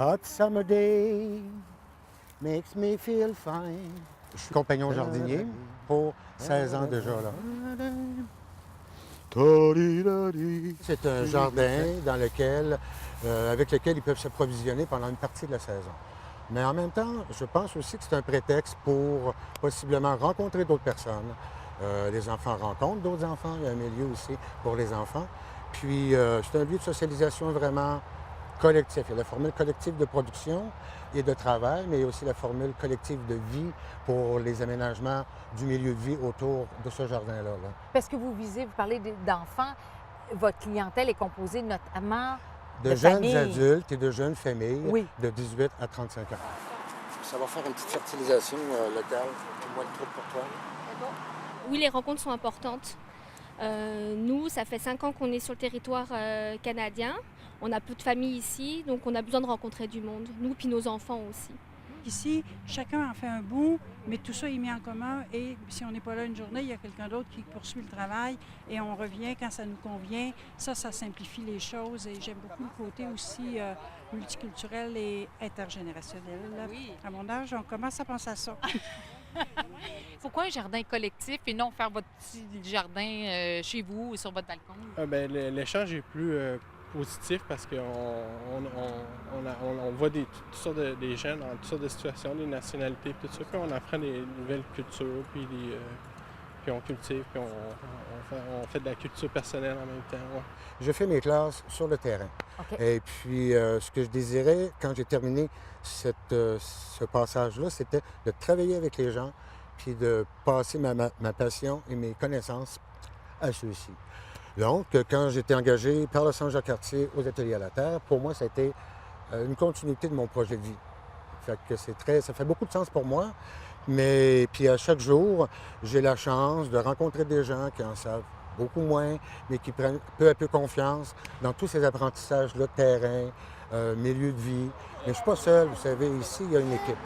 hot summer day makes me feel fine. Je suis compagnon jardinier pour 16 ans déjà, là. C'est un jardin dans lequel, avec lequel ils peuvent s'approvisionner pendant une partie de la saison. Mais en même temps, je pense aussi que c'est un prétexte pour possiblement rencontrer d'autres personnes. Les enfants rencontrent d'autres enfants. Il y a un milieu aussi pour les enfants. Puis, c'est un lieu de socialisation vraiment collectif. Il y a la formule collective de production et de travail, mais il y a aussi la formule collective de vie pour les aménagements du milieu de vie autour de ce jardin-là. Là. Parce que vous visez, vous parlez d'enfants, votre clientèle est composée notamment de jeunes familles. adultes et de jeunes familles Oui. de 18 à 35 ans. Ça va faire une petite fertilisation locale. Moins de trop pour toi. Oui, les rencontres sont importantes. Nous, ça fait 5 ans qu'on est sur le territoire canadien. On a peu de familles ici, donc on a besoin de rencontrer du monde. Nous, puis nos enfants aussi. Ici, chacun en fait un bout, mais tout ça est mis en commun et si on n'est pas là une journée, il y a quelqu'un d'autre qui poursuit le travail et on revient quand ça nous convient. Ça simplifie les choses et j'aime beaucoup le côté aussi multiculturel et intergénérationnel. Oui. À mon âge, on commence à penser à ça. Pourquoi un jardin collectif et non faire votre petit jardin chez vous ou sur votre balcon? L'échange est plus positif parce qu'on voit toutes sortes des gens dans toutes sortes de situations, des nationalités, tout ça, puis on apprend des nouvelles cultures, puis on cultive, puis on fait de la culture personnelle en même temps. Ouais. Je fais mes classes sur le terrain. Okay. Et puis, ce que je désirais, quand j'ai terminé ce passage-là, c'était de travailler avec les gens, puis de passer ma passion et mes connaissances à ceux-ci. Donc, quand j'étais engagé par le Centre Jacques-Cartier aux Ateliers à la Terre, pour moi, ça a été une continuité de mon projet de vie. Fait que ça fait beaucoup de sens pour moi. Mais puis à chaque jour, j'ai la chance de rencontrer des gens qui en savent beaucoup moins, mais qui prennent peu à peu confiance dans tous ces apprentissages-là, terrain, milieu de vie. Mais je ne suis pas seul, vous savez, ici, il y a une équipe.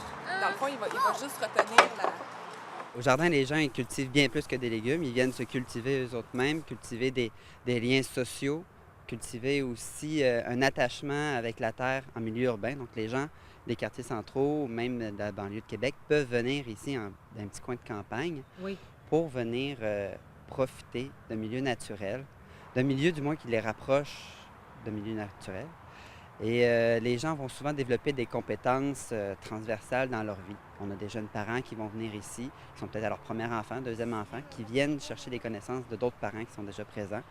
Dans le fond, il va juste retenir la... Au jardin, les gens ils cultivent bien plus que des légumes. Ils viennent se cultiver eux-mêmes, cultiver des liens sociaux, cultiver aussi un attachement avec la terre en milieu urbain. Donc les gens des quartiers centraux, même de la banlieue de Québec, peuvent venir ici dans un petit coin de campagne pour venir profiter d'un milieu naturel, d'un milieu du moins qui les rapproche de milieu naturel. Et les gens vont souvent développer des compétences transversales dans leur vie. On a des jeunes parents qui vont venir ici, qui sont peut-être à leur premier enfant, deuxième enfant, qui viennent chercher des connaissances de d'autres parents qui sont déjà présents,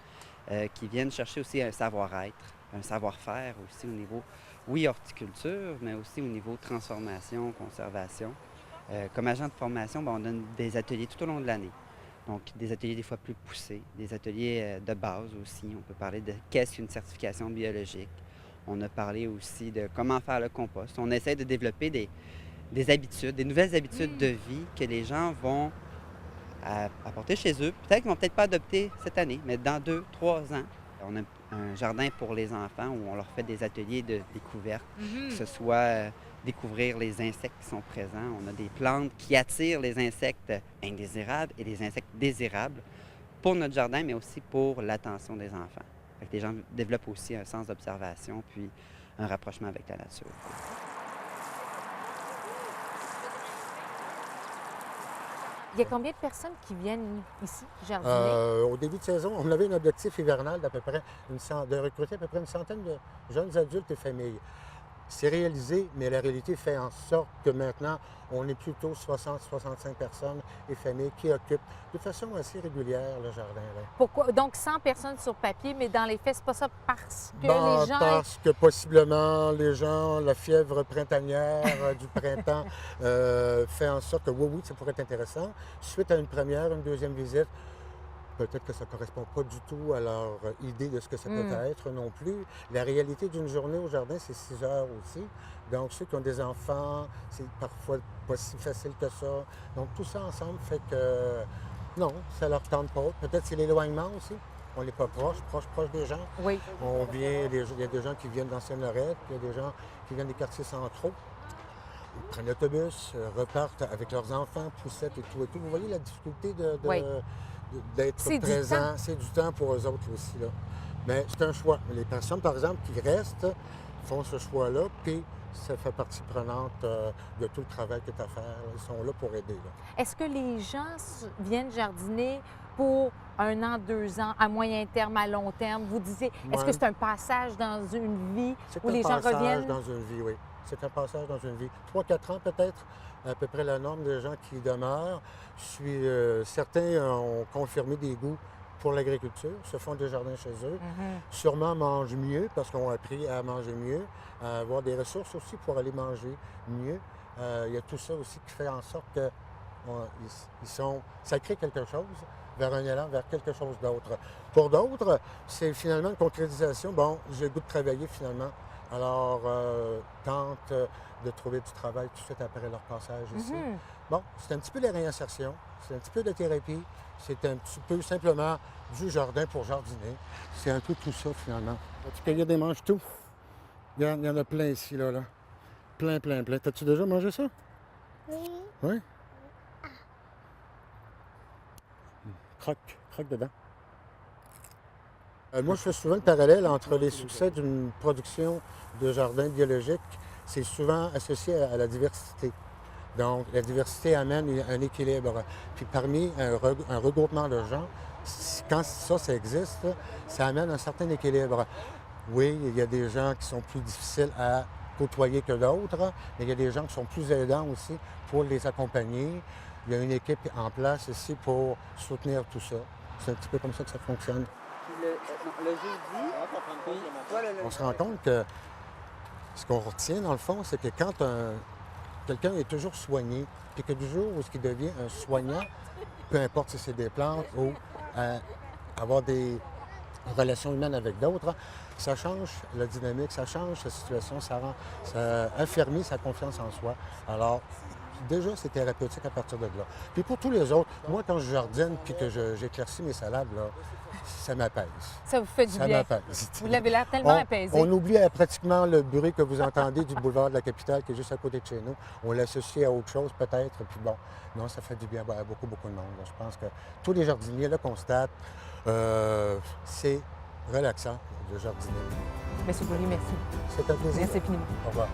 qui viennent chercher aussi un savoir-être, un savoir-faire aussi au niveau, oui, horticulture, mais aussi au niveau transformation, conservation. Comme agent de formation, on donne des ateliers tout au long de l'année. Donc, des ateliers des fois plus poussés, des ateliers de base aussi. On peut parler de qu'est-ce qu'une certification biologique. On a parlé aussi de comment faire le compost. On essaie de développer des habitudes, des nouvelles habitudes de vie que les gens vont apporter chez eux. Peut-être qu'ils ne vont peut-être pas adopter cette année, mais dans 2-3 ans. On a un jardin pour les enfants où on leur fait des ateliers de découverte, que ce soit découvrir les insectes qui sont présents. On a des plantes qui attirent les insectes indésirables et les insectes désirables pour notre jardin, mais aussi pour l'attention des enfants. Fait que les gens développent aussi un sens d'observation puis un rapprochement avec la nature. Il y a combien de personnes qui viennent ici jardiner? Au début de saison, on avait un objectif hivernal de recruter à peu près une centaine de jeunes adultes et familles. C'est réalisé, mais la réalité fait en sorte que maintenant, on est plutôt 60-65 personnes et familles qui occupent de façon assez régulière le jardin. Là. Pourquoi? Donc 100 personnes sur papier, mais dans les faits, c'est pas ça parce que Bon, les gens... parce que possiblement les gens, la fièvre printanière du printemps fait en sorte que oui, ça pourrait être intéressant. Suite à une première, une deuxième visite, peut-être que ça ne correspond pas du tout à leur idée de ce que ça peut être non plus. La réalité d'une journée au jardin, c'est 6 heures aussi. Donc, ceux qui ont des enfants, c'est parfois pas si facile que ça. Donc, tout ça ensemble fait que non, ça leur tente pas. Peut-être c'est l'éloignement aussi. On n'est pas proche des gens. Oui. Il y a des gens qui viennent d'Ancienne-Lorette, puis il y a des gens qui viennent des quartiers centraux. Ils prennent l'autobus, repartent avec leurs enfants, poussettes et tout. Vous voyez la difficulté d'être présent. C'est du temps pour eux autres aussi. Là. Mais c'est un choix. Les personnes, par exemple, qui restent, font ce choix-là, puis ça fait partie prenante de tout le travail qui est à faire. Ils sont là pour aider. Là. Est-ce que les gens viennent jardiner pour 1 an, 2 ans, à moyen terme, à long terme? Vous disiez, est-ce Ouais. que c'est un passage dans une vie C'est où un les gens passage reviennent? dans une vie, oui. C'est un passage dans une vie. 3-4 ans peut-être, à peu près la norme des gens qui demeurent. Certains ont confirmé des goûts pour l'agriculture, se font des jardins chez eux. Sûrement mangent mieux parce qu'on a appris à manger mieux, à avoir des ressources aussi pour aller manger mieux. Il y a tout ça aussi qui fait en sorte que ça crée quelque chose vers un élan, vers quelque chose d'autre. Pour d'autres, c'est finalement une concrétisation. Bon, j'ai le goût de travailler finalement. Alors, tentent de trouver du travail tout de suite après leur passage ici. Bon, c'est un petit peu de la réinsertion, c'est un petit peu de thérapie, c'est un petit peu simplement du jardin pour jardiner. C'est un peu tout ça finalement. As-tu cueilli des mange-tout? Il y en a plein ici, là. Plein, plein, plein. T'as-tu déjà mangé ça? Oui. Oui? Croque dedans. Moi, je fais souvent le parallèle entre les succès d'une production de jardin biologique. C'est souvent associé à la diversité. Donc, la diversité amène un équilibre. Puis parmi un regroupement de gens, quand ça existe, ça amène un certain équilibre. Oui, il y a des gens qui sont plus difficiles à côtoyer que d'autres, mais il y a des gens qui sont plus aidants aussi pour les accompagner. Il y a une équipe en place ici pour soutenir tout ça. C'est un petit peu comme ça que ça fonctionne. Le jeudi, On se rend compte que ce qu'on retient, dans le fond, c'est que quand quelqu'un est toujours soigné, puis que du jour où il devient un soignant, peu importe si c'est des plantes ou avoir des relations humaines avec d'autres, ça change la dynamique, ça change la situation, ça affermit sa confiance en soi. Alors, déjà, c'est thérapeutique à partir de là. Puis pour tous les autres, moi, quand je jardine puis que j'éclaircis mes salades, là, ça m'apaise. Ça vous fait du Ça bien. m'apaise. Vous l'avez l'air tellement apaisé. On oublie pratiquement le bruit que vous entendez du boulevard de la Capitale qui est juste à côté de chez nous. On l'associe à autre chose peut-être. Puis bon, non, ça fait du bien à beaucoup, beaucoup de monde. Je pense que tous les jardiniers le constatent. C'est relaxant de jardiner. Monsieur Bourry, merci. C'est un plaisir. Merci infiniment. Au revoir.